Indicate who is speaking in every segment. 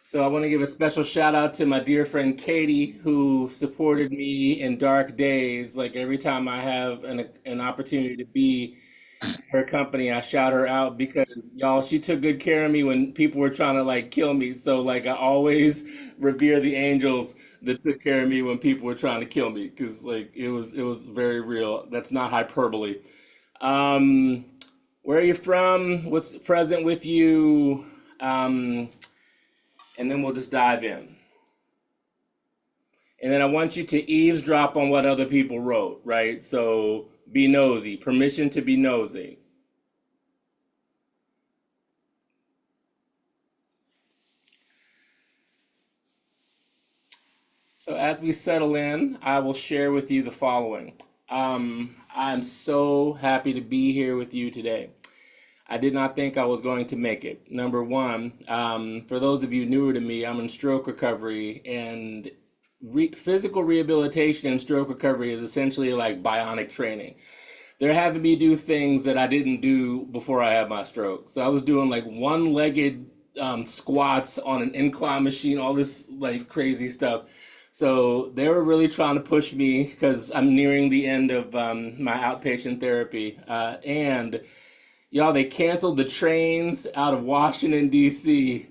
Speaker 1: So I want to give a special shout out to my dear friend Katie, who supported me in dark days. Like every time I have an opportunity to be in her company, I shout her out because y'all, she took good care of me when people were trying to like kill me. So like I always revere the angels that took care of me when people were trying to kill me because like it was very real. That's not hyperbole. Um, where are you from? What's present with you? Um, and then we'll just dive in. And then I want you to eavesdrop on what other people wrote, right? So be nosy, permission to be nosy. So as we settle in, I will share with you the following. I'm so happy to be here with you today. I did not think I was going to make it. Number one, for those of you newer to me, I'm in stroke recovery, and physical rehabilitation and stroke recovery is essentially like bionic training. They're having me do things that I didn't do before I had my stroke. So I was doing like one-legged squats on an incline machine, all this like crazy stuff. So they were really trying to push me because I'm nearing the end of my outpatient therapy. And y'all, they canceled the trains out of Washington, D.C.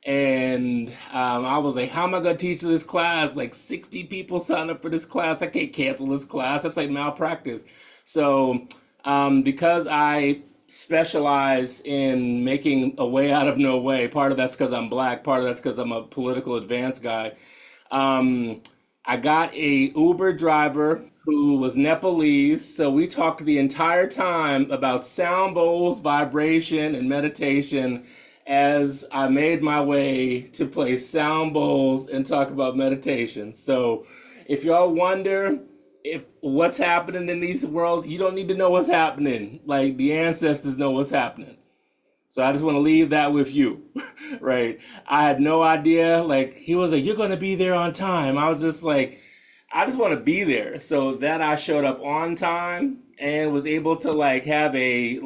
Speaker 1: And I was like, how am I going to teach this class? Like 60 people signed up for this class. I can't cancel this class. That's like malpractice. So, because I specialize in making a way out of no way, part of that's because I'm black, part of that's because I'm a political advance guy. Um, I got a Uber driver who was Nepalese, so we talked the entire time about sound bowls, vibration, and meditation as I made my way to play sound bowls and talk about meditation. So if y'all wonder if what's happening in these worlds, you don't need to know what's happening. Like the ancestors know what's happening. So I just want to leave that with you, right? I had no idea. Like he was like, "You're gonna be there on time." I was just like, "I just want to be there." So that I showed up on time and was able to like have a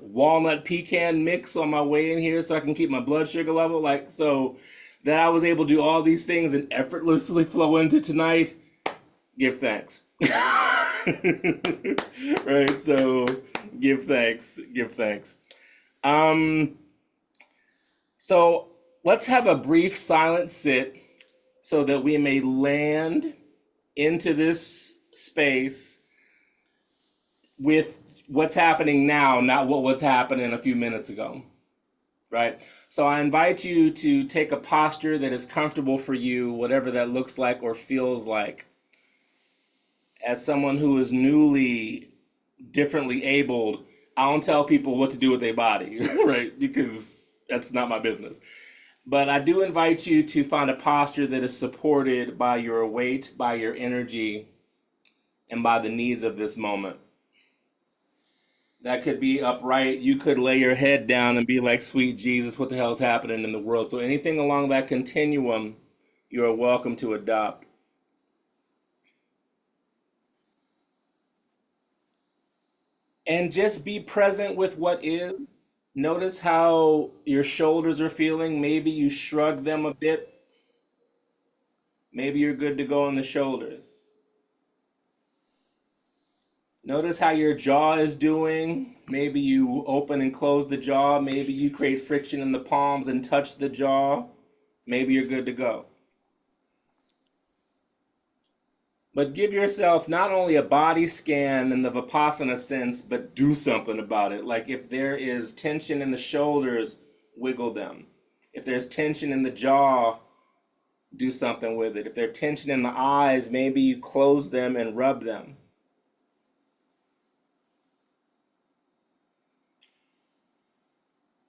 Speaker 1: walnut pecan mix on my way in here, so I can keep my blood sugar level. Like so that I was able to do all these things and effortlessly flow into tonight. Give thanks, right? So give thanks, give thanks. Um, so let's have a brief silent sit so that we may land into this space with what's happening now, not what was happening a few minutes ago, right? So I invite you to take a posture that is comfortable for you, whatever that looks like or feels like. As someone who is newly differently abled, I don't tell people what to do with their body, right? Because that's not my business. But I do invite you to find a posture that is supported by your weight, by your energy, and by the needs of this moment. That could be upright. You could lay your head down and be like, sweet Jesus, what the hell is happening in the world? So anything along that continuum, you are welcome to adopt. And just be present with what is. Notice how your shoulders are feeling. Maybe you shrug them a bit. Maybe you're good to go on the shoulders. Notice how your jaw is doing. Maybe you open and close the jaw. Maybe you create friction in the palms and touch the jaw. Maybe you're good to go. But give yourself not only a body scan in the Vipassana sense, but do something about it. Like if there is tension in the shoulders, wiggle them. If there's tension in the jaw, do something with it. If there's tension in the eyes, maybe you close them and rub them.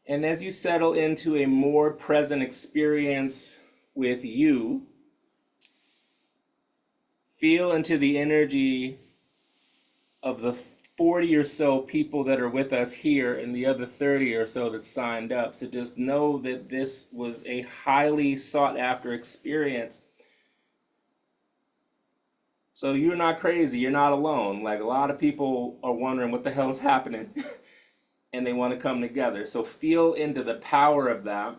Speaker 1: And as you settle into a more present experience with you, feel into the energy of the 40 or so people that are with us here and the other 30 or so that signed up. So just know that this was a highly sought after experience. So you're not crazy, you're not alone. Like a lot of people are wondering what the hell is happening and they want to come together. So feel into the power of that.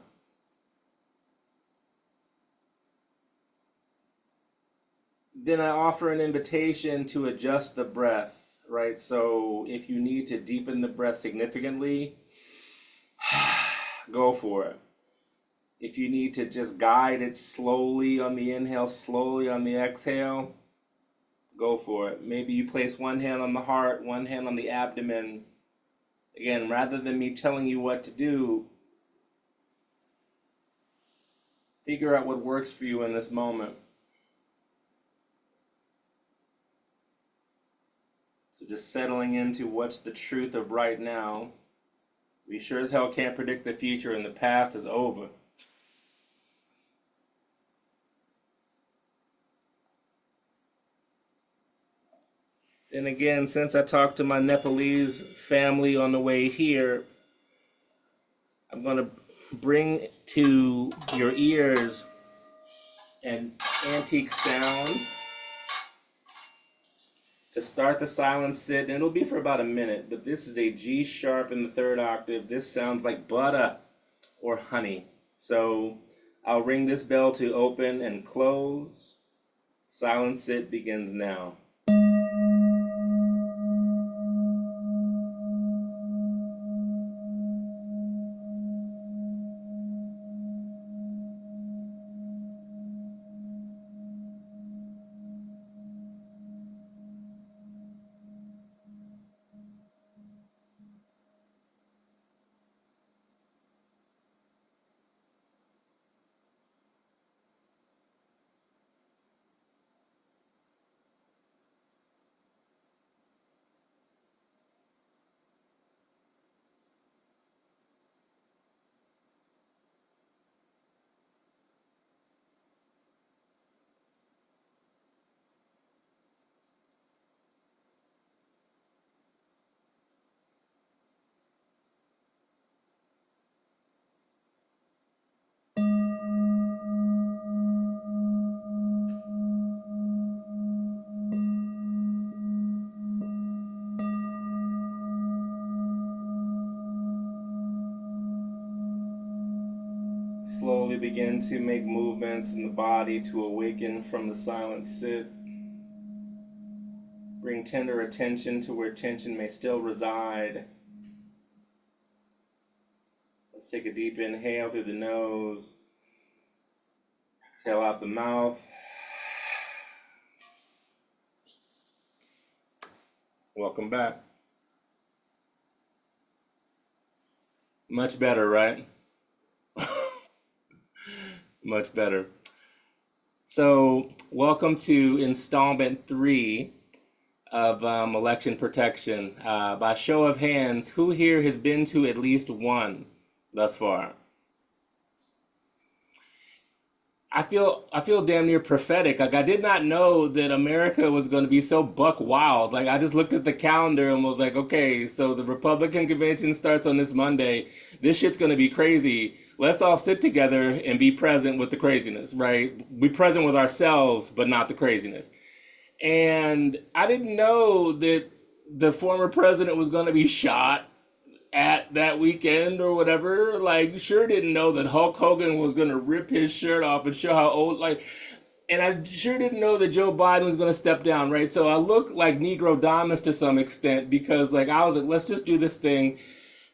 Speaker 1: then I offer an invitation to adjust the breath, right? So if you need to deepen the breath significantly, go for it. If you need to just guide it slowly on the inhale, slowly on the exhale, go for it. Maybe you place one hand on the heart, one hand on the abdomen. Again, rather than me telling you what to do, figure out what works for you in this moment. So just settling into what's the truth of right now. We sure as hell can't predict the future, and the past is over. And again, since I talked to my Nepalese family on the way here, I'm going to bring to your ears an antique sound to start the silent sit. And it'll be for about a minute, but this is a G sharp in the third octave. This sounds like butter or honey. So I'll ring this bell to open and close. Silent sit begins now. Slowly begin to make movements in the body to awaken from the silent sit. Bring tender attention to where tension may still reside. Let's take a deep inhale through the nose. Exhale out the mouth. Welcome back. Much better, right? Much better. So, welcome to installment 3 of election protection. By show of hands, who here has been to at least one thus far? I feel damn near prophetic. Like, I did not know that America was going to be so buck wild. Like, I just looked at the calendar and was like, okay, so the Republican convention starts on this Monday. This shit's going to be crazy. Let's all sit together and be present with the craziness, right? Be present with ourselves, but not the craziness. And I didn't know that the former president was going to be shot at that weekend or whatever. Like, sure didn't know that Hulk Hogan was going to rip his shirt off and show how old, like, and I sure didn't know that Joe Biden was going to step down, right? So I look like Negro Damas to some extent because, like, I was like, let's just do this thing.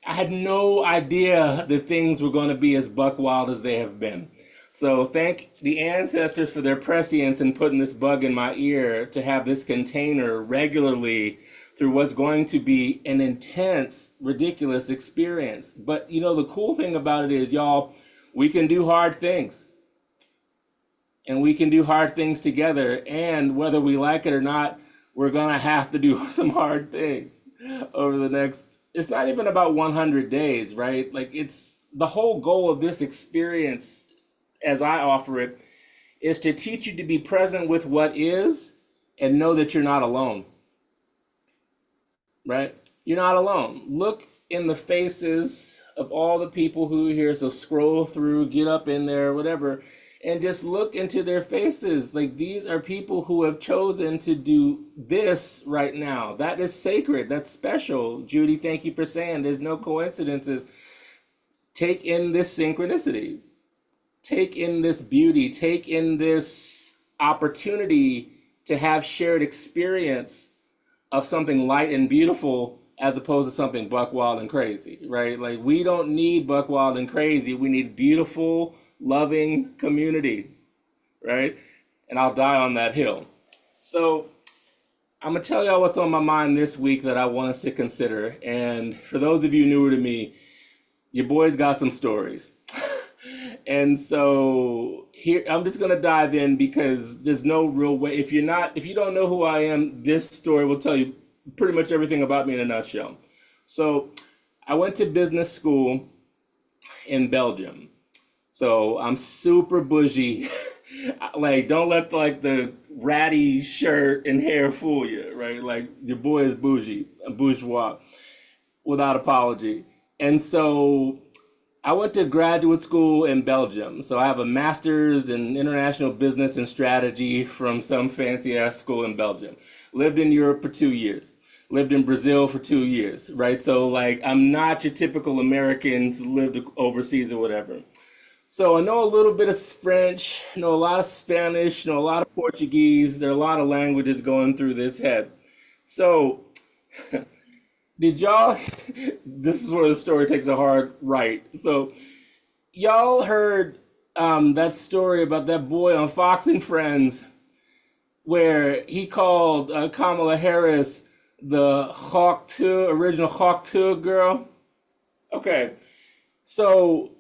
Speaker 1: I had no idea that things were going to be as buck wild as they have been. So thank the ancestors for their prescience in putting this bug in my ear to have this container regularly through what's going to be an intense, ridiculous experience. But you know, the cool thing about it is, y'all, we can do hard things. And we can do hard things together. And whether we like it or not, we're going to have to do some hard things over the next, it's not even about 100 days, right? Like, it's the whole goal of this experience, as I offer it, is to teach you to be present with what is and know that you're not alone. Right? You're not alone. Look in the faces of all the people who are here. So scroll through, get up in there, whatever, and just look into their faces. Like, these are people who have chosen to do this right now. That is sacred. That's special. Judy, thank you for saying there's no coincidences. Take in this synchronicity. Take in this beauty. Take in this opportunity to have shared experience of something light and beautiful as opposed to something buck wild and crazy, right? Like we don't need buck wild and crazy. We need beautiful, loving community, right? And I'll die on that hill. So I'm gonna tell y'all what's on my mind this week that I want us to consider. And for those of you newer to me, your boy's got some stories. And so here I'm just gonna dive in because there's no real way. If you don't know who I am, this story will tell you pretty much everything about me in a nutshell. So I went to business school in Belgium. So I'm super bougie. Like don't let like the ratty shirt and hair fool you, right? Like your boy is bougie, bourgeois, without apology. And so I went to graduate school in Belgium. So I have a master's in international business and strategy from some fancy ass school in Belgium. Lived in Europe for 2 years. Lived in Brazil for 2 years, right? So like I'm not your typical Americans lived overseas or whatever. So I know a little bit of French, know a lot of Spanish, know a lot of Portuguese. There are a lot of languages going through this head. So did y'all, this is where the story takes a hard right. So y'all heard that story about that boy on Fox and Friends where he called Kamala Harris the Hawk Tuah, original Hawk Tuah girl? Okay, so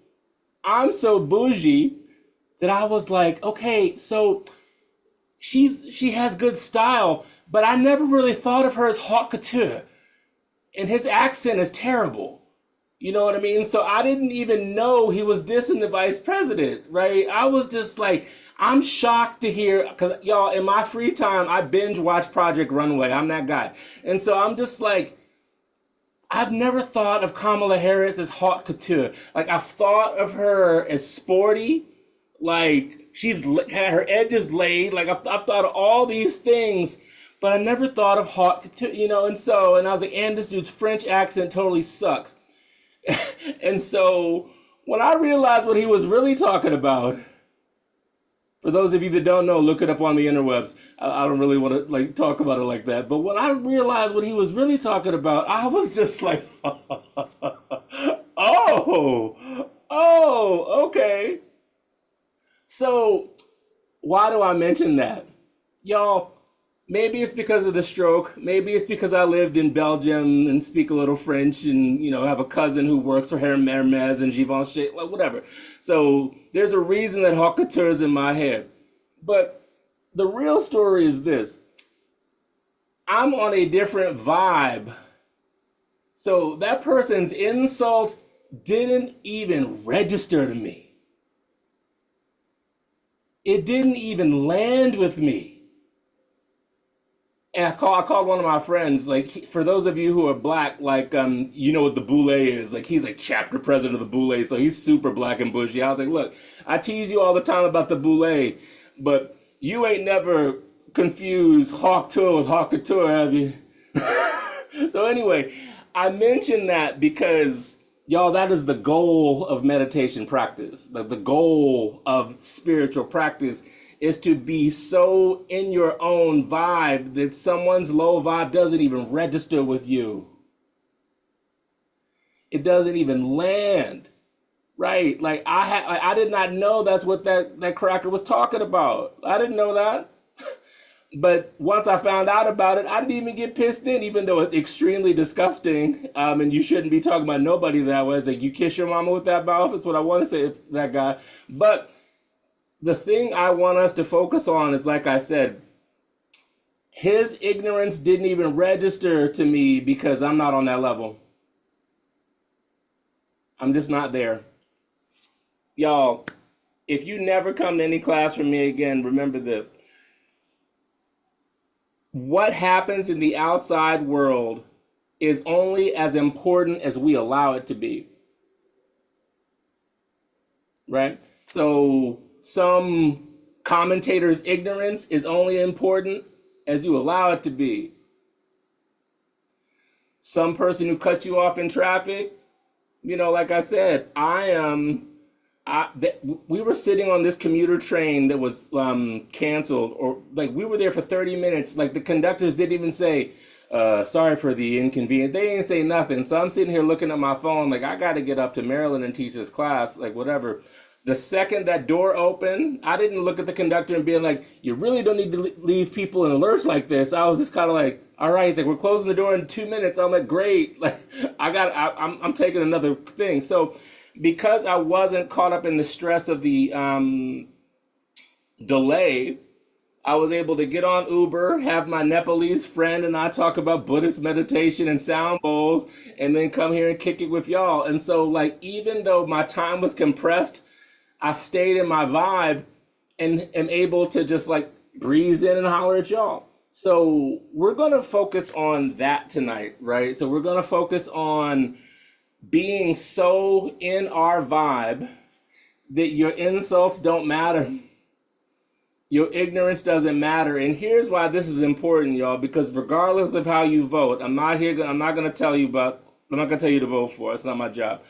Speaker 1: I'm so bougie that I was like, okay, so she has good style, but I never really thought of her as Hawk Couture, and his accent is terrible. You know what I mean? So I didn't even know he was dissing the vice president, right? I was just like, I'm shocked to hear, because y'all, in my free time, I binge watch Project Runway. I'm that guy. And so I'm just like, I've never thought of Kamala Harris as haute couture. Like I've thought of her as sporty, like she's had her edges laid. Like I've thought of all these things, but I never thought of haute couture, you know. And I was like, and this dude's French accent totally sucks. And so when I realized what he was really talking about, for those of you that don't know, look it up on the interwebs. I don't really want to like talk about it like that. But when I realized what he was really talking about, I was just like, okay. So why do I mention that? Y'all, maybe it's because of the stroke. Maybe it's because I lived in Belgium and speak a little French and, have a cousin who works for Hermes and Givenchy, like whatever. So there's a reason that haute couture is in my head. But the real story is this. I'm on a different vibe. So that person's insult didn't even register to me. It didn't even land with me. And I called one of my friends, like, for those of you who are black, like, you know what the boule is. Like, he's like chapter president of the boule, so he's super black and bougie. I was like, look, I tease you all the time about the boule, but you ain't never confused haute couture with haute couture, have you? So anyway, I mention that because, y'all, that is the goal of meditation practice. The goal of spiritual practice is to be so in your own vibe that someone's low vibe doesn't even register with you. It doesn't even land, right? Like I did not know that's what that cracker was talking about. I didn't know that. But once I found out about it, I didn't even get pissed in, even though it's extremely disgusting. And you shouldn't be talking about nobody that way. It's like, you kiss your mama with that mouth. That's what I want to say to that guy. But the thing I want us to focus on is, like I said, his ignorance didn't even register to me because I'm not on that level. I'm just not there. Y'all, if you never come to any class from me again, remember this. What happens in the outside world is only as important as we allow it to be. Right? So some commentator's ignorance is only important as you allow it to be. Some person who cuts you off in traffic, like I said, I we were sitting on this commuter train that was canceled, or like we were there for 30 minutes. Like the conductors didn't even say, sorry for the inconvenience. They didn't say nothing. So I'm sitting here looking at my phone, like I got to get up to Maryland and teach this class, like whatever. The second that door opened, I didn't look at the conductor and being like, you really don't need to leave people in alerts like this. I was just kind of like, all right, he's like, we're closing the door in 2 minutes. I'm like, great. Like, I'm taking another thing. So because I wasn't caught up in the stress of the delay, I was able to get on Uber, have my Nepalese friend and I talk about Buddhist meditation and sound bowls, and then come here and kick it with y'all. And so, like, even though my time was compressed, I stayed in my vibe and am able to just like breeze in and holler at y'all. So we're going to focus on that tonight, right? So we're going to focus on being so in our vibe that your insults don't matter. Your ignorance doesn't matter. And here's why this is important, y'all, because regardless of how you vote, I'm not going to tell you to vote for. It's not my job.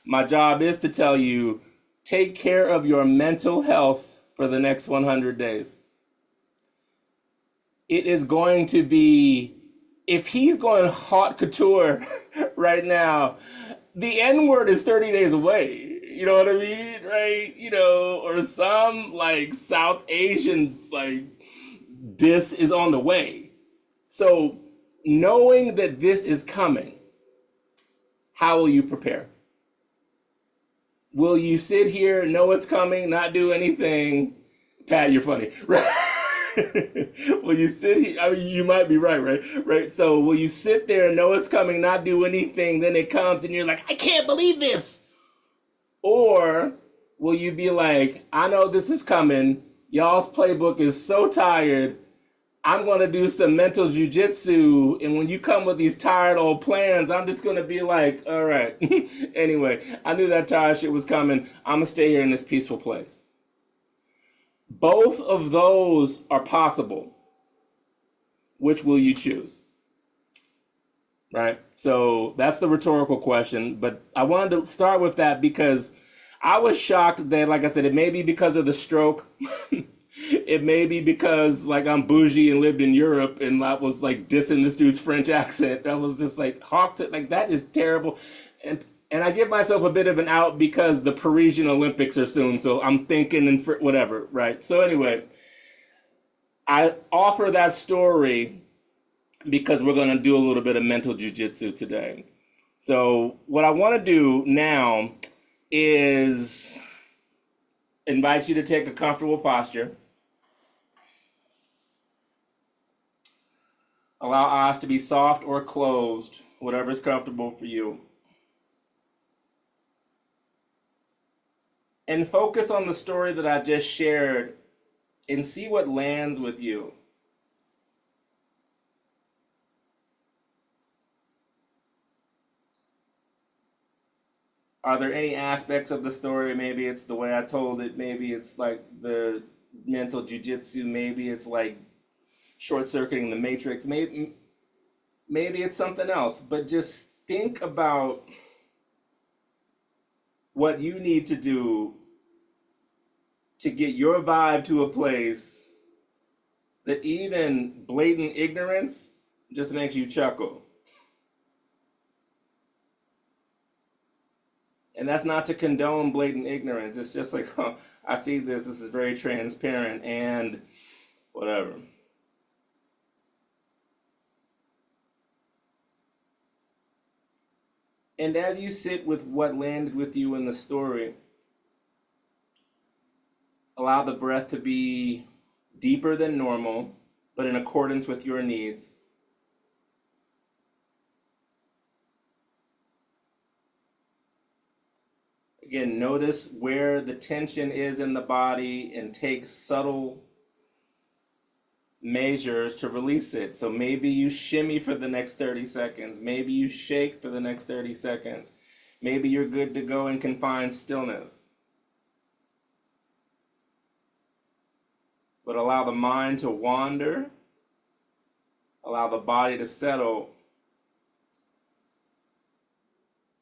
Speaker 1: My job is to tell you, take care of your mental health for the next 100 days. It is going to be, if he's going haute couture right now, the N word is 30 days away. You know what I mean? Right? You know, or some like South Asian like diss is on the way. So knowing that this is coming, how will you prepare? Will you sit here, know it's coming, not do anything? Pat, you're funny, right? Will you sit here? I mean, you might be right? Right? So will you sit there and know it's coming, not do anything, then it comes and you're like, I can't believe this? Or will you be like, I know this is coming, y'all's playbook is so tired, I'm going to do some mental jujitsu, and when you come with these tired old plans, I'm just going to be like, all right. Anyway, I knew that tired shit was coming. I'm going to stay here in this peaceful place. Both of those are possible. Which will you choose? Right? So that's the rhetorical question, but I wanted to start with that because I was shocked that, like I said, it may be because of the stroke. It may be because like I'm bougie and lived in Europe and I was like dissing this dude's French accent. I was just like hawked it, like that is terrible. And I give myself a bit of an out because the Parisian Olympics are soon, so I'm thinking and whatever, right? So anyway, I offer that story because we're going to do a little bit of mental jujitsu today. So what I want to do now is invite you to take a comfortable posture. Allow eyes to be soft or closed, whatever is comfortable for you. And focus on the story that I just shared and see what lands with you. Are there any aspects of the story? Maybe it's the way I told it. Maybe it's like the mental jujitsu. Maybe it's like short-circuiting the matrix. Maybe it's something else. But just think about what you need to do to get your vibe to a place that even blatant ignorance just makes you chuckle. And that's not to condone blatant ignorance. It's just like, oh, I see this is very transparent and whatever. And as you sit with what landed with you in the story, allow the breath to be deeper than normal, but in accordance with your needs. Again, notice where the tension is in the body and take subtle measures to release it. So maybe you shimmy for the next 30 seconds. Maybe you shake for the next 30 seconds. Maybe you're good to go in confined stillness. But allow the mind to wander. Allow the body to settle.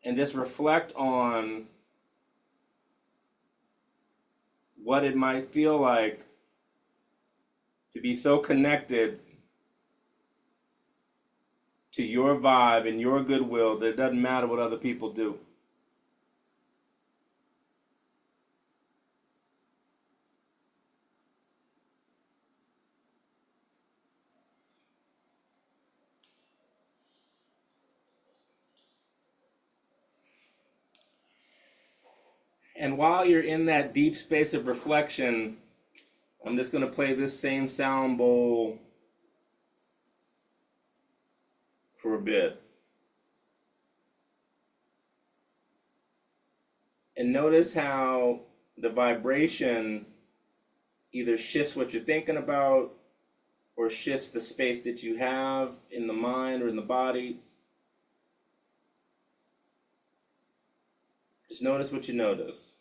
Speaker 1: And just reflect on what it might feel like to be so connected to your vibe and your goodwill that it doesn't matter what other people do. And while you're in that deep space of reflection, I'm just going to play this same sound bowl for a bit. And notice how the vibration either shifts what you're thinking about or shifts the space that you have in the mind or in the body. Just notice what you notice.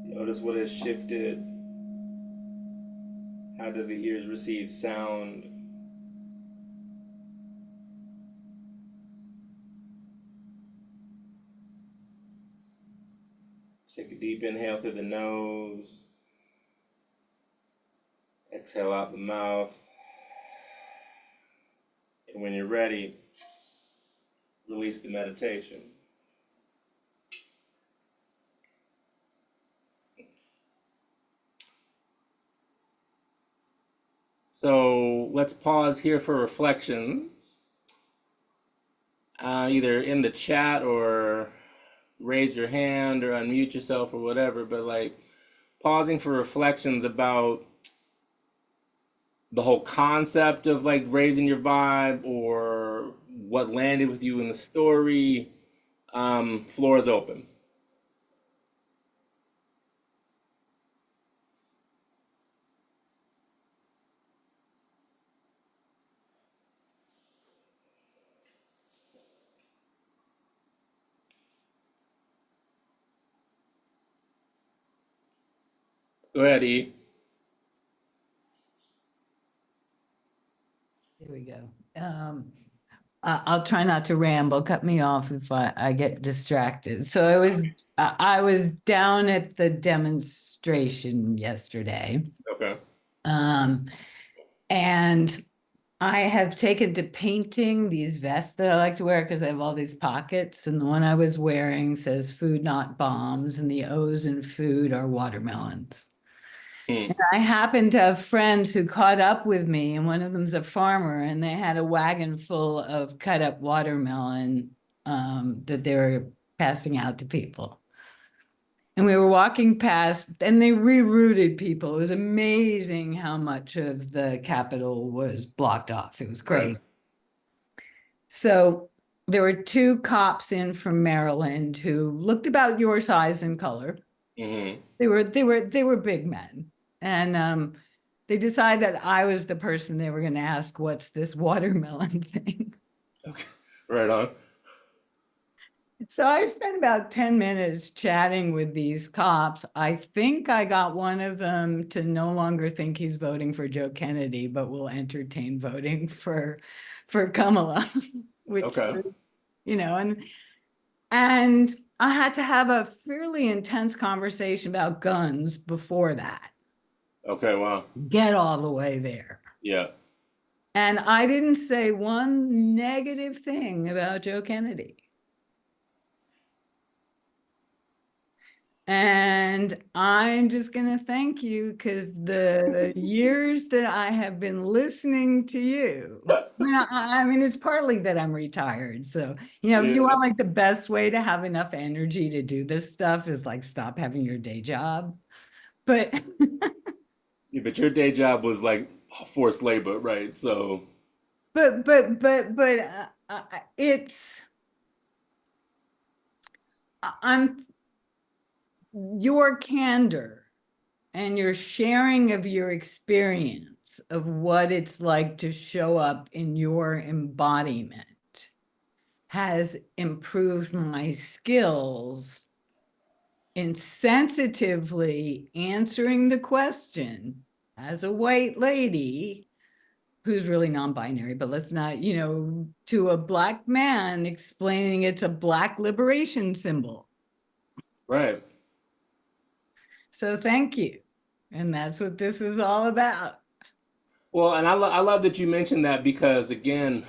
Speaker 1: Notice what has shifted. How do the ears receive sound? Take a deep inhale through the nose. Exhale out the mouth. And when you're ready, release the meditation. So let's pause here for reflections, either in the chat or raise your hand or unmute yourself or whatever, but like pausing for reflections about the whole concept of like raising your vibe or what landed with you in the story. Floor is open. Go ahead, E.
Speaker 2: Here we go. I'll try not to ramble. Cut me off if I get distracted. So I was down at the demonstration yesterday,
Speaker 1: Okay.
Speaker 2: and I have taken to painting these vests that I like to wear because I have all these pockets. And the one I was wearing says "Food, not bombs," and the O's in food are watermelons. And I happen to have friends who caught up with me, and one of them's a farmer, and they had a wagon full of cut up watermelon that they were passing out to people. And we were walking past, and they rerouted people. It was amazing how much of the Capitol was blocked off. It was crazy. So there were two cops in from Maryland who looked about your size and color.
Speaker 1: Mm-hmm.
Speaker 2: They were big men, and they decided I was the person they were going to ask, "What's this watermelon thing?"
Speaker 1: Okay. Right on.
Speaker 2: So I spent about 10 minutes chatting with these cops. I think I got one of them to no longer think he's voting for Joe Kennedy, but will entertain voting for Kamala, which
Speaker 1: Okay.
Speaker 2: was, and I had to have a fairly intense conversation about guns before that.
Speaker 1: Okay. Wow.
Speaker 2: Get all the way there.
Speaker 1: Yeah.
Speaker 2: And I didn't say one negative thing about Joe Kennedy. And I'm just going to thank you because the years that I have been listening to you, I mean, it's partly that I'm retired. So, if you
Speaker 1: Yeah.
Speaker 2: want like the best way to have enough energy to do this stuff is like stop having your day job. But,
Speaker 1: Yeah, but your day job was like forced labor, right? So,
Speaker 2: it's, I'm your candor and your sharing of your experience of what it's like to show up in your embodiment has improved my skills in sensitively answering the question as a white lady who's really non-binary, but let's not, to a black man explaining it's a black liberation symbol.
Speaker 1: right.
Speaker 2: So thank you. And that's what this is all about.
Speaker 1: Well, and I love that you mentioned that because again,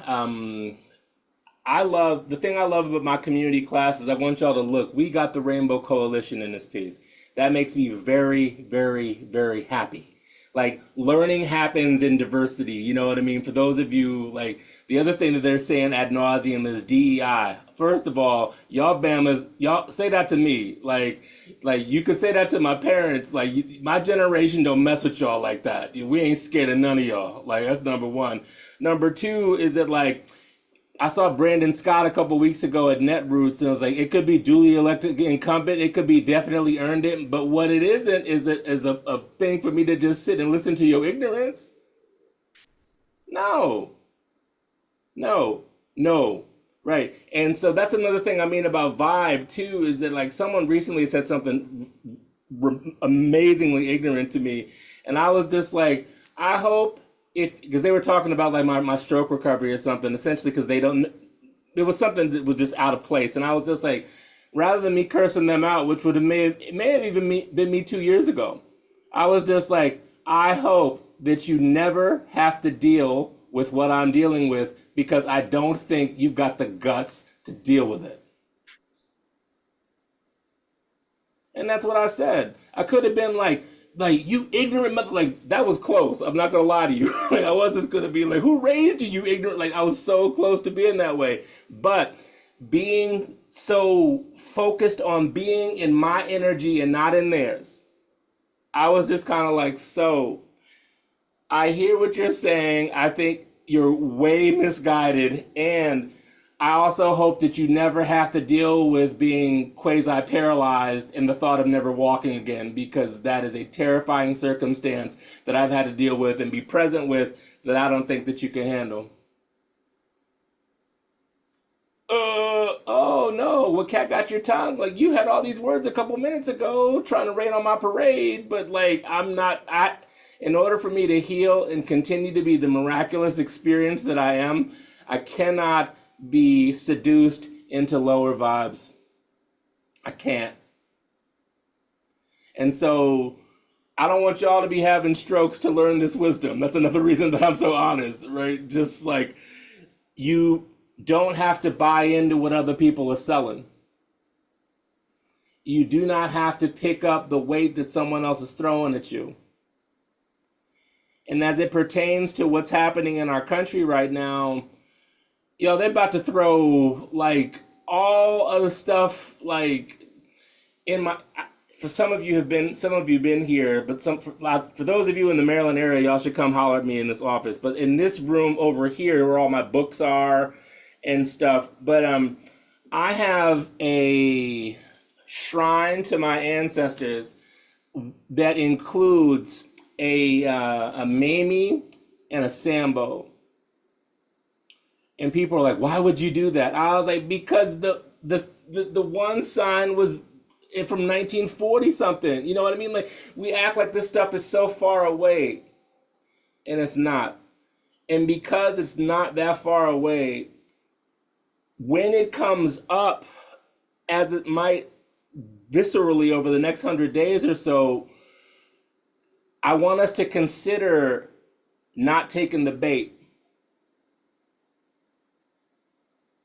Speaker 1: I love the thing I love about my community class is I want y'all to look. We got the Rainbow Coalition in this piece. That makes me very, very, very happy. Like learning happens in diversity. You know what I mean? For those of you like the other thing that they're saying ad nauseum is DEI. First of all, y'all Bamas, y'all say that to me. Like you could say that to my parents. Like my generation don't mess with y'all like that. We ain't scared of none of y'all. Like that's number one. Number two is that like I saw Brandon Scott a couple weeks ago at Netroots, and I was like, it could be duly elected incumbent, it could be definitely earned it, but what it isn't is a thing for me to just sit and listen to your ignorance. No, no, no, right. And so that's another thing I mean about vibe too, is that like someone recently said something amazingly ignorant to me, and I was just like, I hope if because they were talking about like my stroke recovery or something, essentially because they don't it was something that was just out of place, and I was just like, rather than me cursing them out, which would have may have even been me 2 years ago, I was just like, I hope that you never have to deal with what I'm dealing with because I don't think you've got the guts to deal with it. And that's what I said. I could have been like you ignorant mother. Like that was close. I'm not gonna lie to you. Like I was just gonna be like, who raised you, you ignorant? Like I was so close to being that way. But being so focused on being in my energy and not in theirs, I was just kind of like, so I hear what you're saying. I think you're way misguided. And I also hope that you never have to deal with being quasi paralyzed and the thought of never walking again, because that is a terrifying circumstance that I've had to deal with and be present with that I don't think that you can handle. Oh no, what cat got your tongue? Like you had all these words a couple minutes ago trying to rain on my parade, but like in order for me to heal and continue to be the miraculous experience that I am, I cannot be seduced into lower vibes. I can't. And so I don't want y'all to be having strokes to learn this wisdom. That's another reason that I'm so honest, right? Just like you don't have to buy into what other people are selling. You do not have to pick up the weight that someone else is throwing at you. And as it pertains to what's happening in our country right now, they're about to throw like all other stuff like in my for some of you been here, but for those of you in the Maryland area, y'all should come holler at me in this office. But in this room over here where all my books are and stuff, but I have a shrine to my ancestors that includes a Mamie and a Sambo. And people are like, why would you do that? I was like, because the one sign was from 1940 something. You know what I mean? Like we act like this stuff is so far away, and it's not. And because it's not that far away, when it comes up, as it might viscerally over the next 100 days or so, I want us to consider not taking the bait.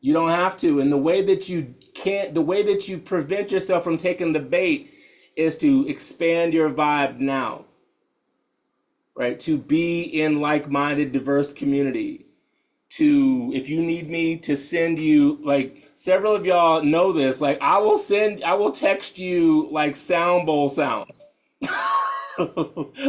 Speaker 1: You don't have to. And the way that you prevent yourself from taking the bait is to expand your vibe now, right? To be in like-minded, diverse community. To, if you need me to send you, like several of y'all know this, like I will text you like sound bowl sounds.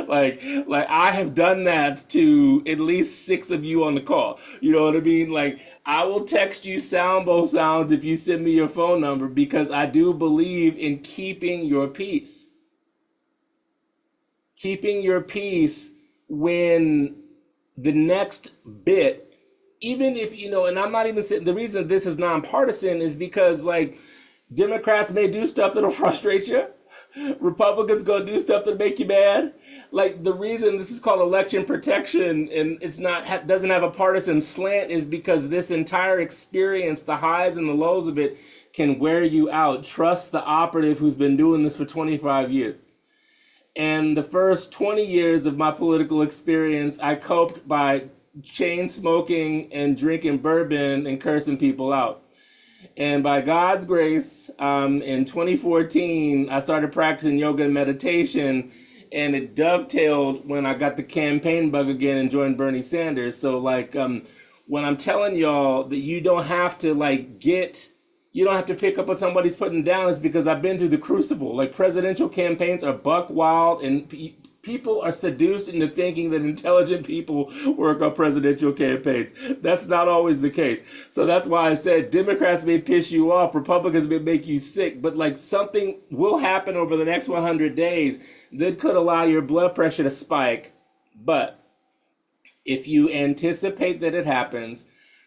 Speaker 1: like I have done that to at least six of you on the call. You know what I mean? Like I will text you sound bowl sounds if you send me your phone number because I do believe in keeping your peace. Keeping your peace when the next bit, even if you know, and I'm not even saying the reason this is nonpartisan is because like Democrats may do stuff that'll frustrate you. Republicans gonna do stuff that make you mad. Like the reason this is called election protection and it's not doesn't have a partisan slant is because this entire experience, the highs and the lows of it, can wear you out. Trust the operative who's been doing this for 25 years. And the first 20 years of my political experience, I coped by chain smoking and drinking bourbon and cursing people out. And by God's grace, in 2014, I started practicing yoga and meditation, and it dovetailed when I got the campaign bug again and joined Bernie Sanders. So, like, when I'm telling y'all that you don't have to you don't have to pick up what somebody's putting down, is because I've been through the crucible. Like, presidential campaigns are buck wild, and people are seduced into thinking that intelligent people work on presidential campaigns. That's not always the case. So that's why I said Democrats may piss you off, Republicans may make you sick, but like something will happen over the next 100 days that could allow your blood pressure to spike. But if you anticipate that it happens,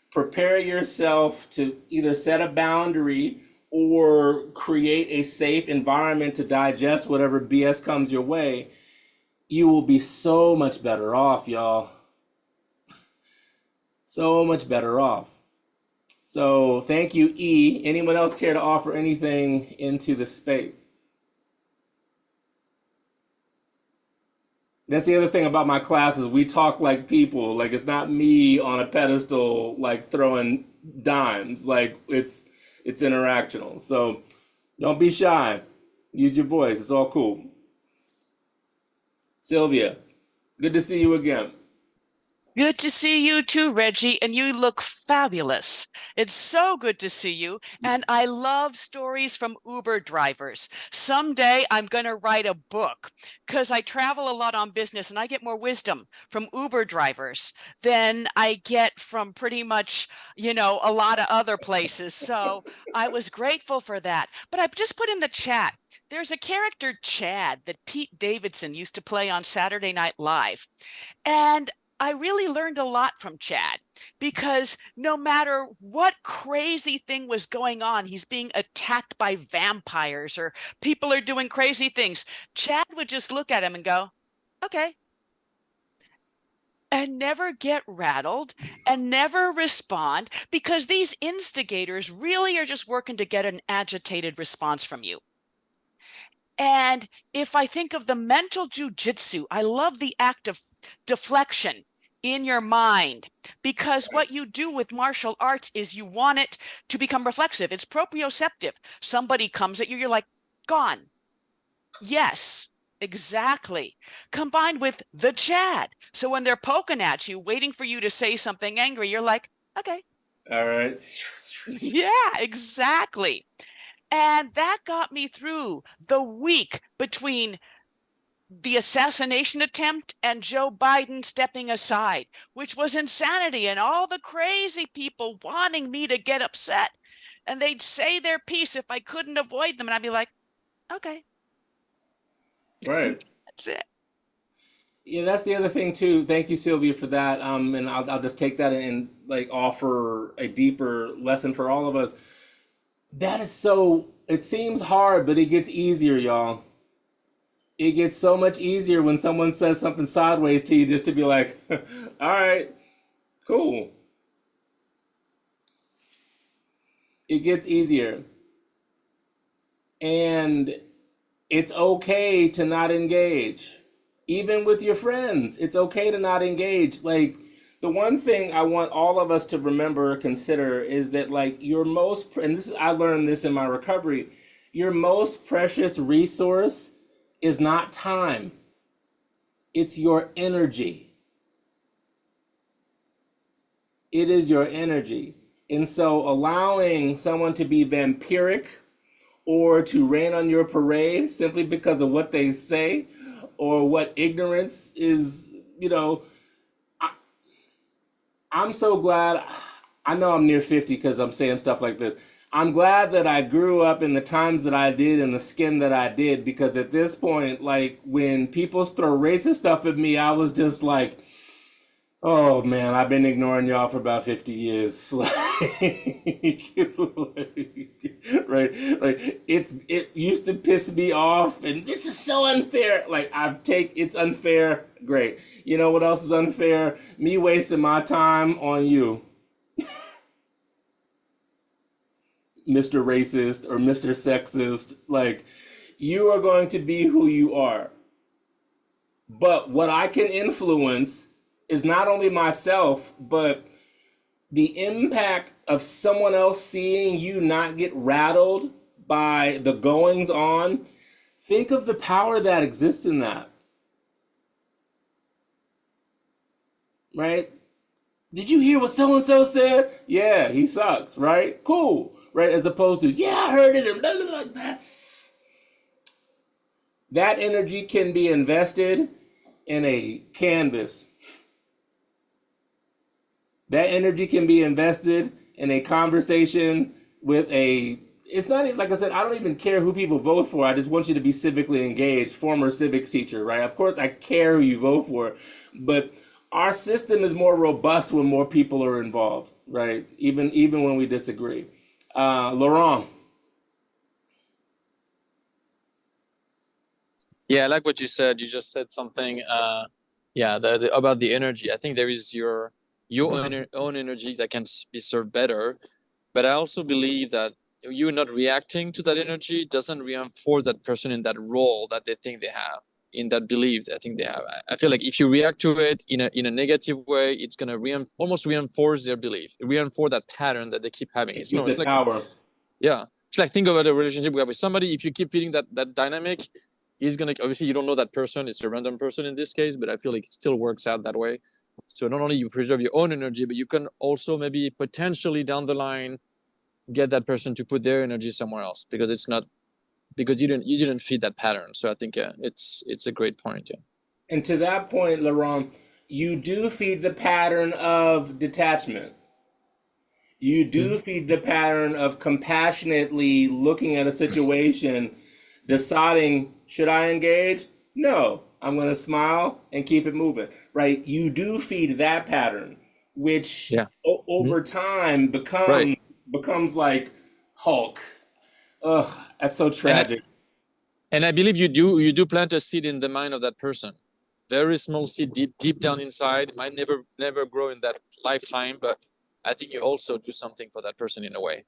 Speaker 1: prepare yourself to either set a boundary or create a safe environment to digest whatever BS comes your way. You will be so much better off, y'all. So much better off. So thank you, E. Anyone else care to offer anything into the space? That's the other thing about my classes. We talk like people. Like it's not me on a pedestal, like throwing dimes. Like it's interactional. So don't be shy. Use your voice. It's all cool. Sylvia, good to see you again.
Speaker 3: Good to see you too, Reggie, and you look fabulous. It's so good to see you, and I love stories from Uber drivers. Someday I'm going to write a book because I travel a lot on business and I get more wisdom from Uber drivers than I get from pretty much, a lot of other places. So I was grateful for that. But I just put in the chat, there's a character, Chad, that Pete Davidson used to play on Saturday Night Live. And I really learned a lot from Chad because no matter what crazy thing was going on, he's being attacked by vampires or people are doing crazy things. Chad would just look at him and go, okay, and never get rattled and never respond because these instigators really are just working to get an agitated response from you. And if I think of the mental jujitsu, I love the act of deflection in your mind, because what you do with martial arts is you want it to become reflexive. It's proprioceptive. Somebody comes at you, you're like, gone. Yes, exactly. Combined with the Chad. So when they're poking at you, waiting for you to say something angry, you're like, okay.
Speaker 1: All right.
Speaker 3: Yeah, exactly. And that got me through the week between the assassination attempt and Joe Biden stepping aside, which was insanity, and all the crazy people wanting me to get upset. And they'd say their piece if I couldn't avoid them. And I'd be like, okay.
Speaker 1: Right.
Speaker 3: That's it.
Speaker 1: Yeah, that's the other thing too. Thank you, Sylvia, for that. And I'll just take that and like offer a deeper lesson for all of us. That is so, it seems hard, but it gets easier, y'all. It gets so much easier when someone says something sideways to you just to be like, all right, cool. It gets easier. And it's okay to not engage. Even with your friends, it's okay to not engage. Like, the one thing I want all of us to remember or consider is that like your most, and this is, I learned this in my recovery, your most precious resource is not time, it's your energy. It is your energy. And so allowing someone to be vampiric or to rain on your parade simply because of what they say or what ignorance is, you know, I'm so glad. I know I'm near 50 because I'm saying stuff like this. I'm glad that I grew up in the times that I did and the skin that I did, because at this point, like when people throw racist stuff at me, I was just like, oh man, I've been ignoring y'all for about 50 years. Right? Like it used to piss me off, and this is so unfair. Like it's unfair. Great. You know what else is unfair? Me wasting my time on you, Mr. Racist or Mr. Sexist. Like, you are going to be who you are. But what I can influence is not only myself, but the impact of someone else seeing you not get rattled by the goings on. Think of the power that exists in that. Right? Did you hear what so-and-so said? Yeah, he sucks, right? Cool. Right? As opposed to, yeah, I heard it, and blah, blah, blah. That energy can be invested in a canvas. That energy can be invested in a conversation with it's not, like I said, I don't even care who people vote for. I just want you to be civically engaged, former civics teacher, right? Of course, I care who you vote for, but our system is more robust when more people are involved, right? Even when we disagree. Laurent.
Speaker 4: Yeah, I like what you said. You just said something, about the energy. I think there is your own energy that can be served better. But I also believe that you not reacting to that energy doesn't reinforce that person in that role that they think they have, in that belief that I think they have. I feel like if you react to it in a negative way, it's gonna almost reinforce their belief, reinforce that pattern that they keep having.
Speaker 1: It's like power.
Speaker 4: Yeah, it's like, think about a relationship we have with somebody. If you keep feeling that dynamic, he's gonna, obviously you don't know that person, it's a random person in this case, but I feel like it still works out that way. So not only you preserve your own energy, but you can also maybe potentially down the line get that person to put their energy somewhere else, because it's not, because you didn't feed that pattern. So I think it's a great point. Yeah.
Speaker 1: And to that point, Laurent, you do feed the pattern of detachment. You do feed the pattern of compassionately looking at a situation, deciding, should I engage? No, I'm going to smile and keep it moving, right? You do feed that pattern, which over time becomes like Hulk. Ugh, that's so tragic.
Speaker 4: And I believe you do plant a seed in the mind of that person. Very small seed deep down inside. It might never grow in that lifetime, but I think you also do something for that person in a way.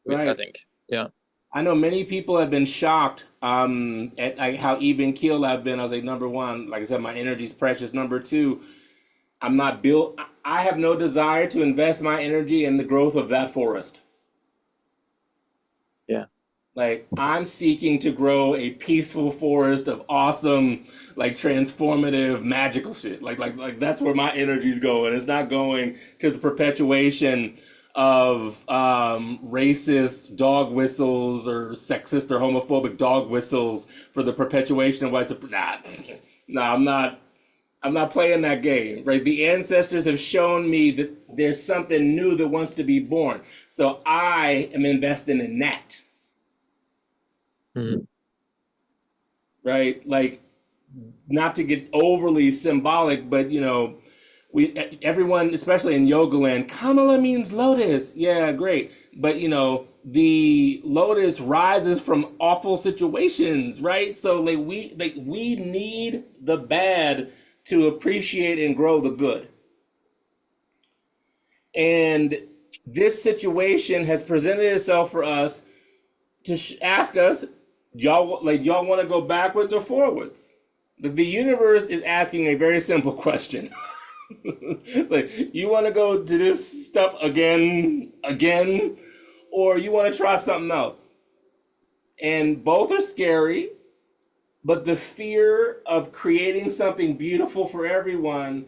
Speaker 4: Right. I think. Yeah.
Speaker 1: I know many people have been shocked at like how even keeled I've been. I was like, number one, like I said, my energy's precious. Number two, I'm not built. I have no desire to invest my energy in the growth of that forest.
Speaker 4: Yeah.
Speaker 1: Like, I'm seeking to grow a peaceful forest of awesome, like transformative, magical shit. Like that's where my energy's going. It's not going to the perpetuation of racist dog whistles or sexist or homophobic dog whistles for the perpetuation of white supremacy. Nah, I'm not playing that game, right? The ancestors have shown me that there's something new that wants to be born. So I am investing in that. Right? Like, not to get overly symbolic, but everyone, especially in yoga land, Kamala means lotus. Yeah, great. But the lotus rises from awful situations, right? So we need the bad to appreciate and grow the good. And this situation has presented itself for us to ask us, y'all want to go backwards or forwards? The universe is asking a very simple question. It's like, you want to go to this stuff again, or you want to try something else? And both are scary, but the fear of creating something beautiful for everyone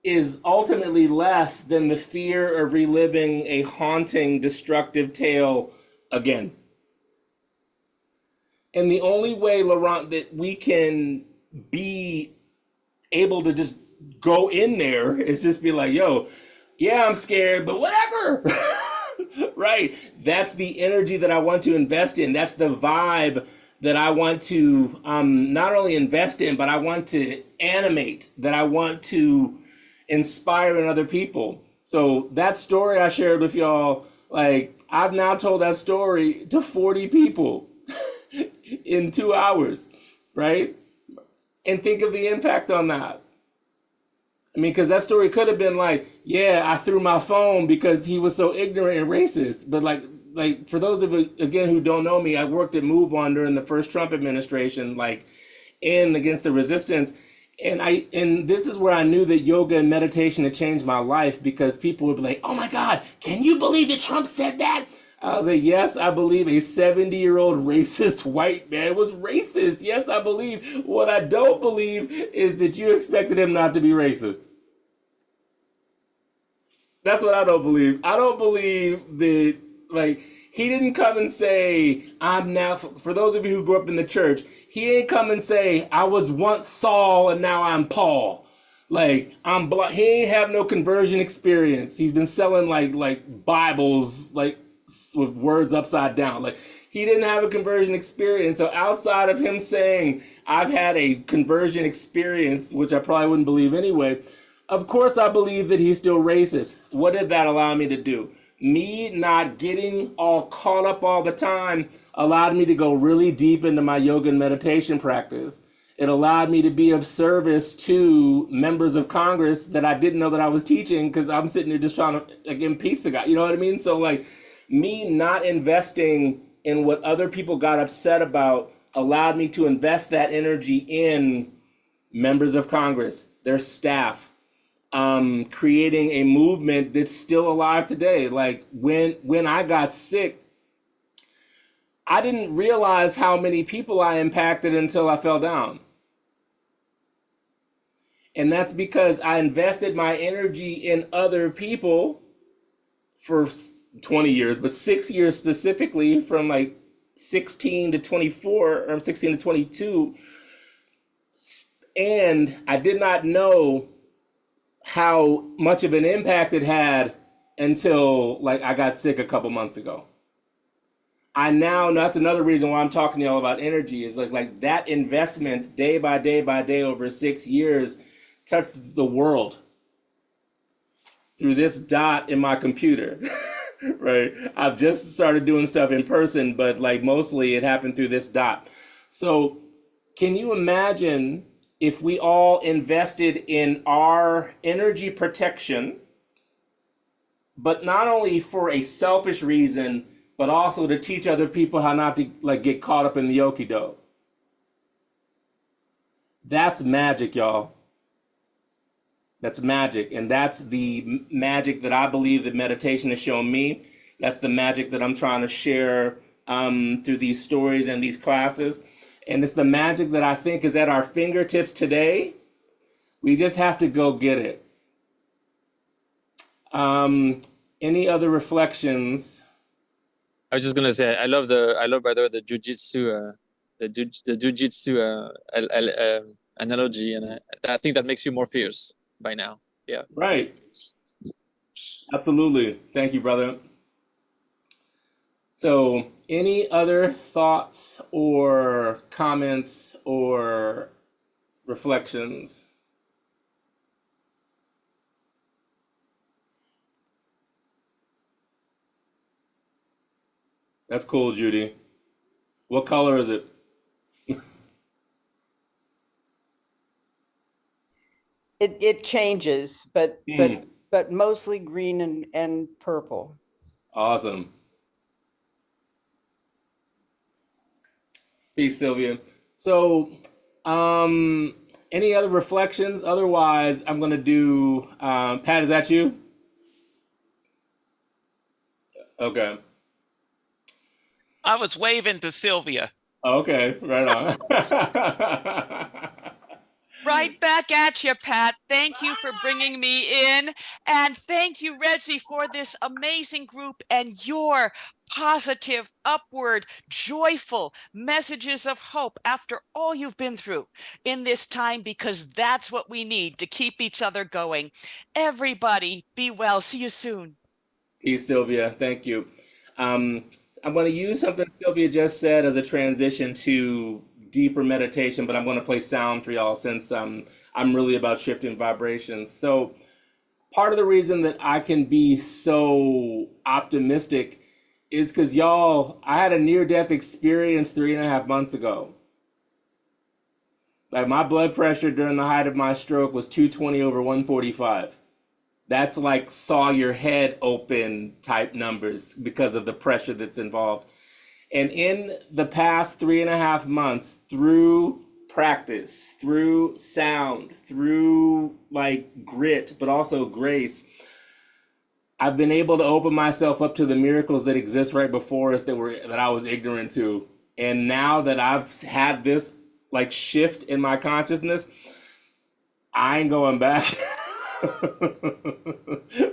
Speaker 1: is ultimately less than the fear of reliving a haunting, destructive tale again. And the only way, Laurent, that we can be able to just go in there is just be like, yo, yeah, I'm scared, but whatever. Right. That's the energy that I want to invest in. That's the vibe that I want to not only invest in, but I want to animate, that I want to inspire in other people. So that story I shared with y'all, like, I've now told that story to 40 people in 2 hours, right? And think of the impact on that. I mean, because that story could have been like, yeah, I threw my phone because he was so ignorant and racist. But like for those of you again who don't know me, I worked at Move On during the first Trump administration, like in against the resistance. And this is where I knew that yoga and meditation had changed my life, because people would be like, oh my God, can you believe that Trump said that? I was like, yes, I believe a 70-year-old racist white man was racist. Yes, I believe. What I don't believe is that you expected him not to be racist. That's what I don't believe. I don't believe that, like, he didn't come and say, I'm now, for those of you who grew up in the church, he ain't come and say, I was once Saul and now I'm Paul. Like, he ain't have no conversion experience. He's been selling like Bibles, like, with words upside down. Like, he didn't have a conversion experience. So outside of him saying, I've had a conversion experience, which I probably wouldn't believe anyway, of course I believe that he's still racist. What did that allow me to do? Me not getting all caught up all the time allowed me to go really deep into my yoga and meditation practice. It allowed me to be of service to members of Congress that I didn't know that I was teaching, because I'm sitting there just trying to, like, impeach the guy. You know what I mean? So, like, me not investing in what other people got upset about allowed me to invest that energy in members of Congress, their staff, creating a movement that's still alive today. Like, when I got sick, I didn't realize how many people I impacted until I fell down. And that's because I invested my energy in other people for 20 years, but 6 years specifically, from like 16 to 24 or 16 to 22. And I did not know how much of an impact it had until, like, I got sick a couple months ago. I now, that's another reason why I'm talking to y'all about energy, is like that investment day by day by day over 6 years touched the world through this dot in my computer. Right? I've just started doing stuff in person, but like mostly it happened through this dot. So can you imagine if we all invested in our energy protection, but not only for a selfish reason, but also to teach other people how not to, like, get caught up in the okie-doke? That's magic, y'all. That's magic. And that's the magic that I believe that meditation has shown me. That's the magic that I'm trying to share through these stories and these classes. And it's the magic that I think is at our fingertips today. We just have to go get it. Any other reflections?
Speaker 4: I was just gonna say I love by the way the jujitsu the jujitsu analogy, and I think that makes you more fierce by now. Yeah.
Speaker 1: Right. Absolutely. Thank you, brother. So, any other thoughts or comments or reflections? That's cool, Judy. What color is it?
Speaker 5: It changes, but mostly green and purple.
Speaker 1: Awesome. Peace, Sylvia. So, Any other reflections? Otherwise, I'm going to do, Pat, is that you? Okay.
Speaker 6: I was waving to Sylvia.
Speaker 1: Okay, right on.
Speaker 3: Right back at you, Pat. Thank you for bringing me in. And thank you, Reggie, for this amazing group and your positive, upward, joyful messages of hope after all you've been through in this time, because that's what we need to keep each other going. Everybody, be well. See you soon.
Speaker 1: Peace, Sylvia. Thank you. Um, I'm going to use something Sylvia just said as a transition to deeper meditation, but I'm going to play sound for y'all since I'm really about shifting vibrations. So, part of the reason that I can be so optimistic is because y'all, I had a near-death experience 3.5 months ago. Like my blood pressure during the height of my stroke was 220 over 145. That's like saw your head open type numbers because of the pressure that's involved. And in the past 3.5 months, through practice, through sound, through like grit, but also grace, I've been able to open myself up to the miracles that exist right before us that I was ignorant to. And now that I've had this like shift in my consciousness, I ain't going back.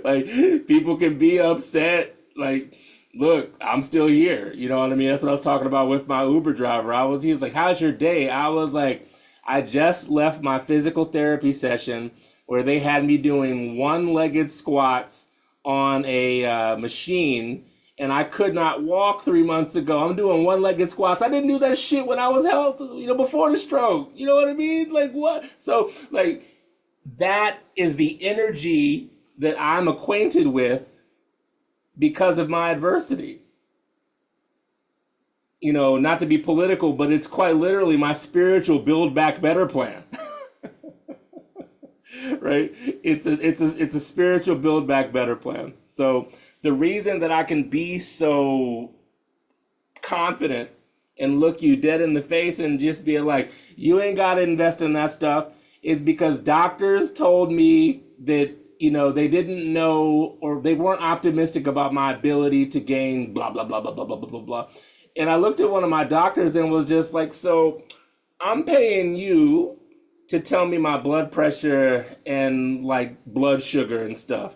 Speaker 1: Like people can be upset. Like, look, I'm still here. You know what I mean? That's what I was talking about with my Uber driver. He was like, "How's your day?" I was like, I just left my physical therapy session where they had me doing one-legged squats on a machine, and I could not walk 3 months ago. I'm doing one-legged squats. I didn't do that shit when I was healthy, before the stroke. You know what I mean? Like what? So like that is the energy that I'm acquainted with because of my adversity. Not to be political, but it's quite literally my spiritual build back better plan. Right? It's a spiritual build back better plan. So the reason that I can be so confident and look you dead in the face and just be like, you ain't got to invest in that stuff, is because doctors told me that, they didn't know or they weren't optimistic about my ability to gain blah, blah, blah, blah, blah, blah, blah, blah, blah. And I looked at one of my doctors and was just like, so I'm paying you to tell me my blood pressure and like blood sugar and stuff.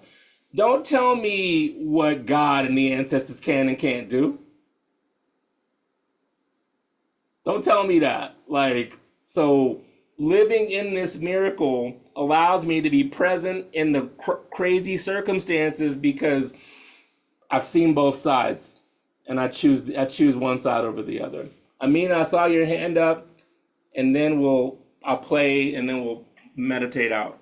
Speaker 1: Don't tell me what God and the ancestors can and can't do. Don't tell me that. Like, so living in this miracle allows me to be present in the crazy circumstances because I've seen both sides and I choose one side over the other. Amina, I saw your hand up, and then I'll play and then we'll meditate out.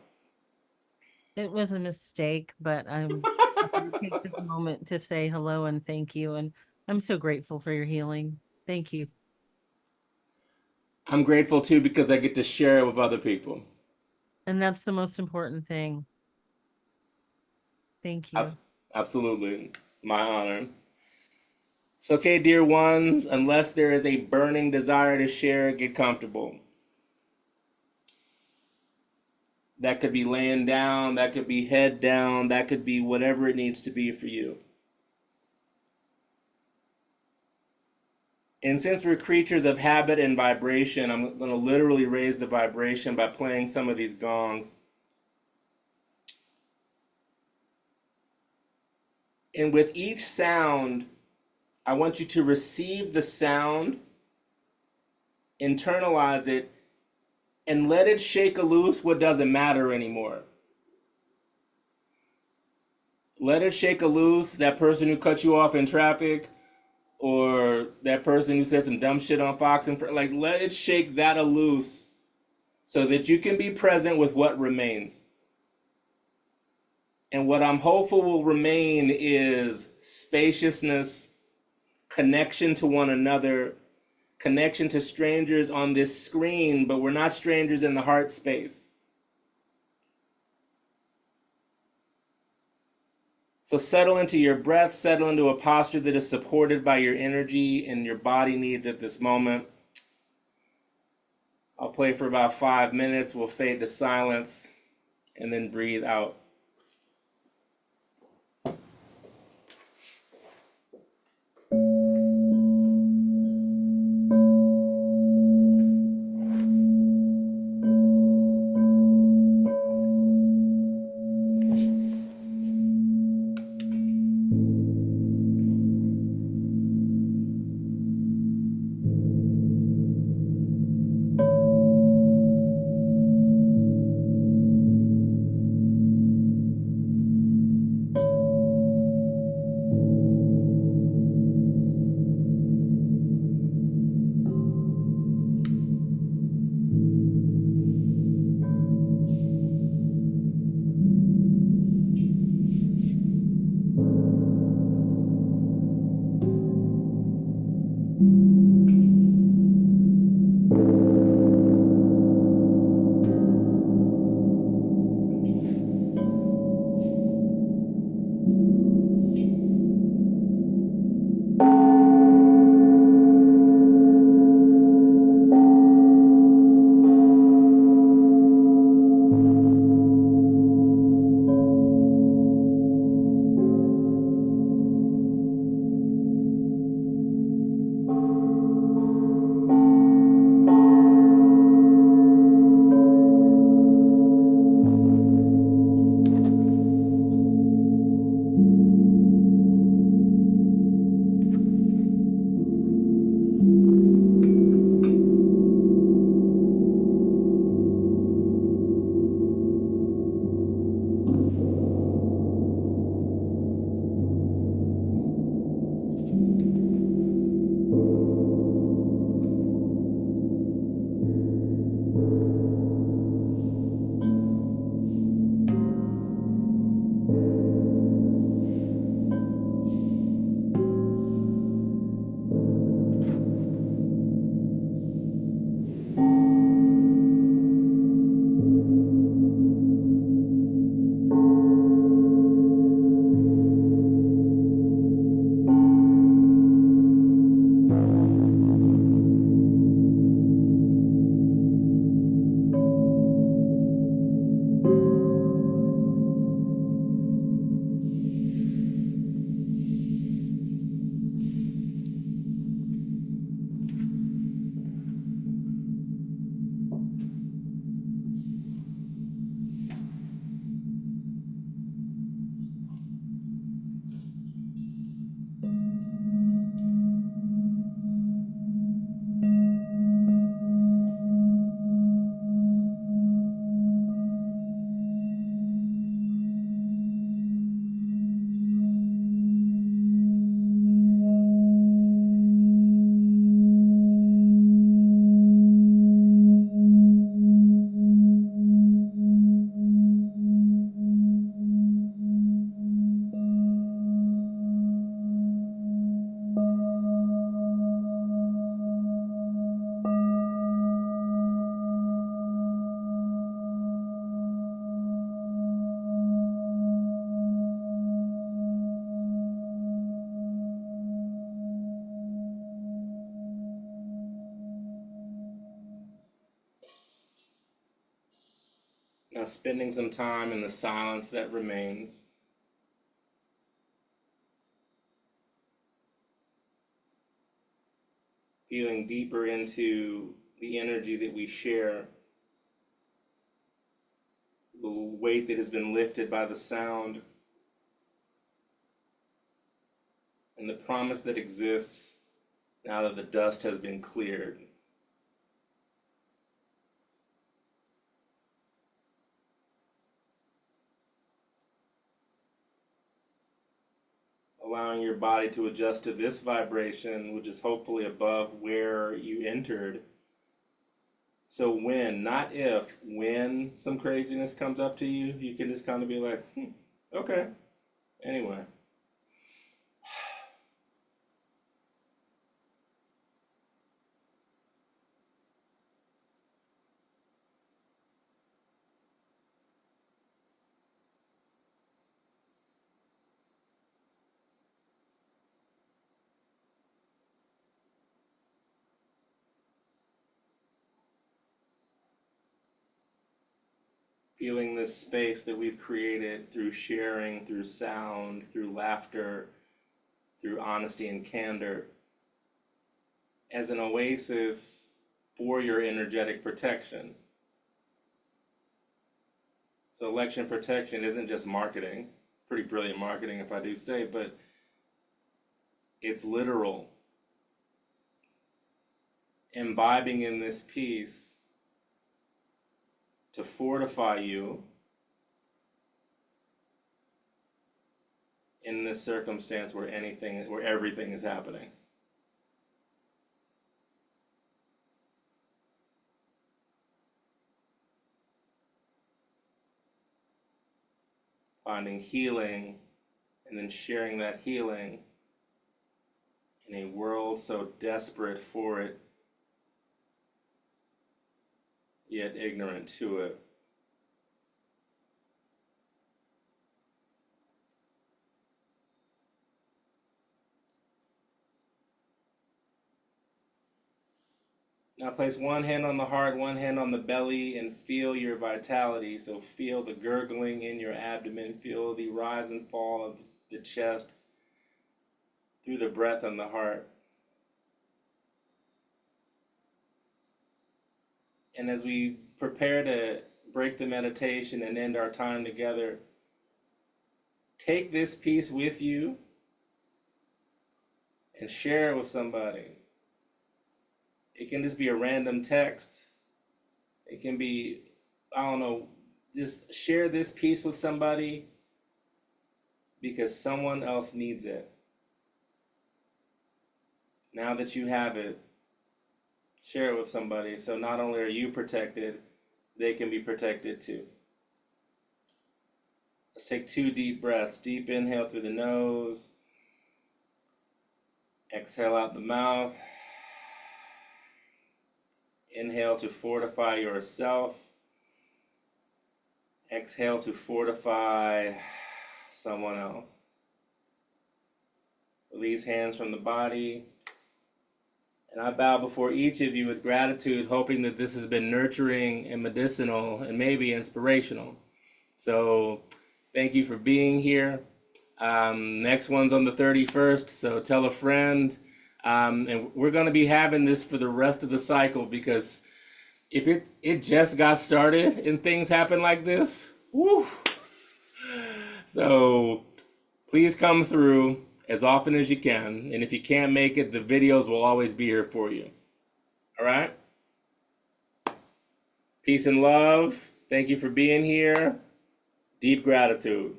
Speaker 7: It was a mistake, but I'm going to take this moment to say hello and thank you. And I'm so grateful for your healing. Thank you.
Speaker 1: I'm grateful too because I get to share it with other people.
Speaker 7: And that's the most important thing. Thank you.
Speaker 1: Absolutely. My honor. So, okay, dear ones, unless there is a burning desire to share, get comfortable. That could be laying down, that could be head down, that could be whatever it needs to be for you. And since we're creatures of habit and vibration, I'm going to literally raise the vibration by playing some of these gongs. And with each sound, I want you to receive the sound, internalize it, and let it shake loose what doesn't matter anymore. Let it shake loose that person who cut you off in traffic, or that person who said some dumb shit on Fox, and like let it shake that loose so that you can be present with what remains. And what I'm hopeful will remain is spaciousness, connection to one another, connection to strangers on this screen, but we're not strangers in the heart space. So settle into your breath, settle into a posture that is supported by your energy and your body needs at this moment. I'll play play for about 5 minutes. We'll fade to silence and then breathe out. Now, spending some time in the silence that remains. Feeling deeper into the energy that we share, the weight that has been lifted by the sound, and the promise that exists now that the dust has been cleared. Allowing your body to adjust to this vibration, which is hopefully above where you entered. So when, not if, when some craziness comes up to you, you can just kind of be like, okay, anyway. feeling this space that we've created through sharing, through sound, through laughter, through honesty and candor, as an oasis for your energetic protection. So election protection isn't just marketing. It's pretty brilliant marketing, if I do say, but it's literal. Imbibing in this piece to fortify you in this circumstance where everything is happening. Finding healing and then sharing that healing in a world so desperate for it, yet ignorant to it. Now place one hand on the heart, one hand on the belly, and feel your vitality. So feel the gurgling in your abdomen, feel the rise and fall of the chest through the breath and the heart. And as we prepare to break the meditation and end our time together, take this piece with you and share it with somebody. It can just be a random text. It can be, I don't know, just share this piece with somebody because someone else needs it. Now that you have it, share it with somebody so not only are you protected, they can be protected too. Let's take 2 deep breaths. Deep inhale through the nose. Exhale out the mouth. Inhale to fortify yourself. Exhale to fortify someone else. Release hands from the body. And I bow before each of you with gratitude, hoping that this has been nurturing and medicinal and maybe inspirational. So thank you for being here. Next one's on the 31st, so tell a friend. And we're going to be having this for the rest of the cycle because if it just got started and things happen like this, woo. So please come through as often as you can. And if you can't make it, the videos will always be here for you. All right? Peace and love. Thank you for being here. Deep gratitude.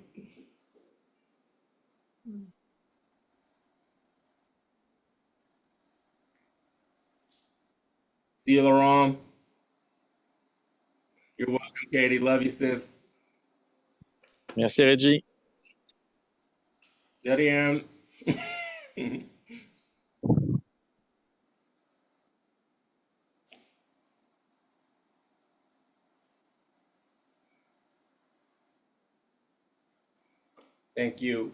Speaker 1: See you, Laurent. You're welcome, Katie. Love you, sis.
Speaker 4: Merci, Reggie.
Speaker 1: De rien. Thank you.